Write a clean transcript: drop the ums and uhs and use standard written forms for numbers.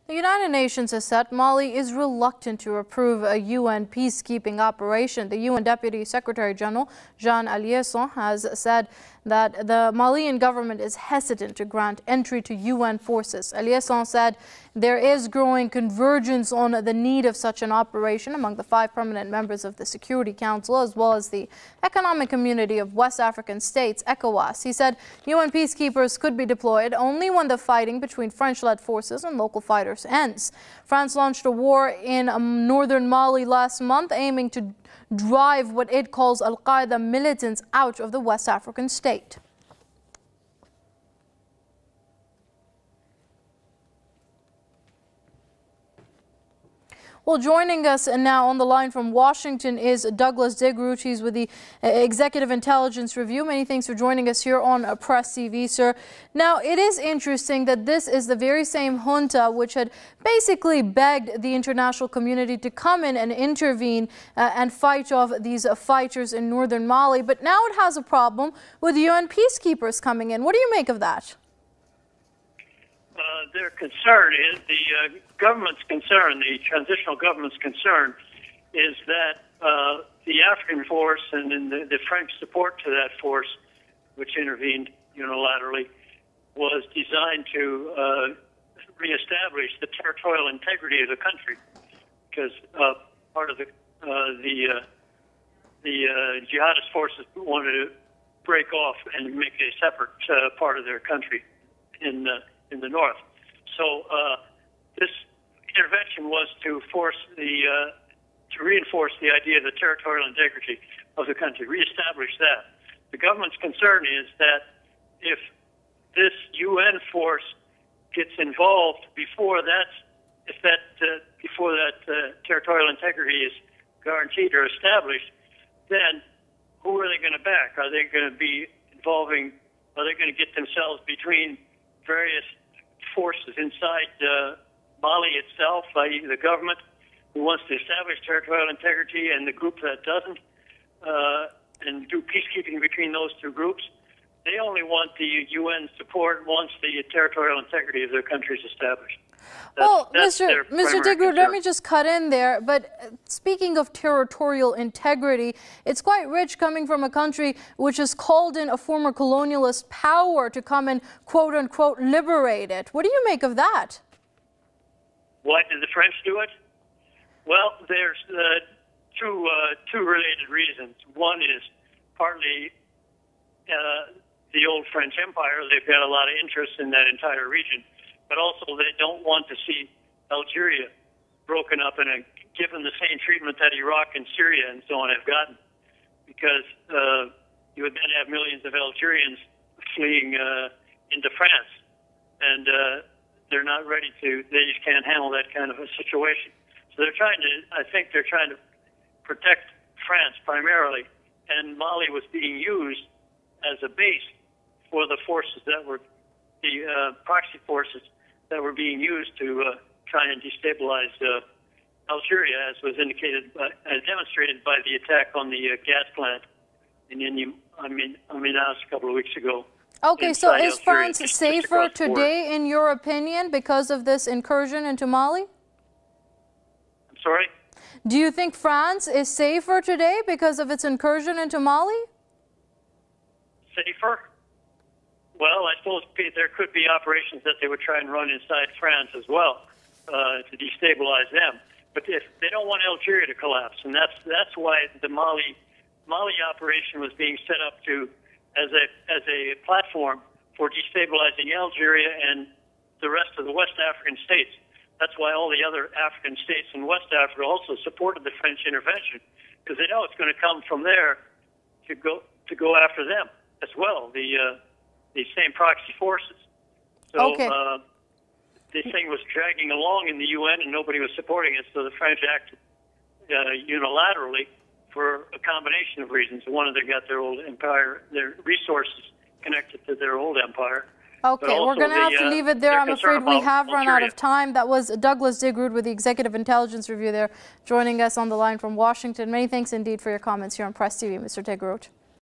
The United Nations has said Mali is reluctant to approve a UN peacekeeping operation. The UN Deputy Secretary General Jean Aliesson has said that the Malian government is hesitant to grant entry to UN forces. Aliesson said there is growing convergence on the need of such an operation among the 5 permanent members of the Security Council, as well as the Economic Community of West African States, ECOWAS. He said UN peacekeepers could be deployed only when the fighting between French-led forces and local fighters ends. France launched a war in northern Mali last month, aiming to drive what it calls al-Qaeda militants out of the West African state. Well, joining us now on the line from Washington is Douglas De Groot. He's with the Executive Intelligence Review. Many thanks for joining us here on Press TV, sir. Now, it is interesting that this is the very same junta which had basically begged the international community to come in and intervene and fight off these fighters in northern Mali. But now it has a problem with UN peacekeepers coming in. What do you make of that? Their concern is, the government's concern, the transitional government's concern, is that the African force and then the French support to that force, which intervened unilaterally, was designed to reestablish the territorial integrity of the country, because part of the jihadist forces wanted to break off and make a separate part of their country in the north. So this intervention was to reinforce the idea of the territorial integrity of the country, reestablish that. The government's concern is that if this UN force gets involved before that territorial integrity is guaranteed or established, then who are they going to back? Are they going to be involving? Are they going to get themselves between various forces inside Mali itself, i.e. the government, who wants to establish territorial integrity, and the group that doesn't, and do peacekeeping between those two groups? They only want the UN support once the territorial integrity of their country is established. Well, Mr. De Groot, let me just cut in there. But speaking of territorial integrity, it's quite rich coming from a country which has called in a former colonialist power to come and quote-unquote liberate it. What do you make of that? Why did the French do it? Well, there's two related reasons. One is partly the old French Empire. They've got a lot of interest in that entire region. But also they don't want to see Algeria broken up and given the same treatment that Iraq and Syria and so on have gotten, because you would then have millions of Algerians fleeing into France, and they're not ready to, they just can't handle that kind of a situation. So they're trying to, I think they're trying to protect France primarily, and Mali was being used as a base for the forces that were, the proxy forces that were being used to try and destabilize Algeria, as was indicated, as demonstrated by the attack on the gas plant in Aminas a couple of weeks ago. Okay, so is Algeria, France safer today, in your opinion, because of this incursion into Mali? I'm sorry? Do you think France is safer today because of its incursion into Mali? Safer? Well, I suppose there could be operations that they would try and run inside France as well to destabilize them. But if they don't want Algeria to collapse, and that's why the Mali operation was being set up to as a platform for destabilizing Algeria and the rest of the West African states. That's why all the other African states in West Africa also supported the French intervention, because they know it's going to come from there to go after them as well. The same proxy forces. So okay. This thing was dragging along in the UN and nobody was supporting it, so the French acted unilaterally for a combination of reasons. One, they got their old empire, their resources connected to their old empire. Okay, we're going to have to leave it there. I'm afraid we have run out of time. That was Douglas De Groot with the Executive Intelligence Review there, joining us on the line from Washington. Many thanks indeed for your comments here on Press TV, Mr. De Groot.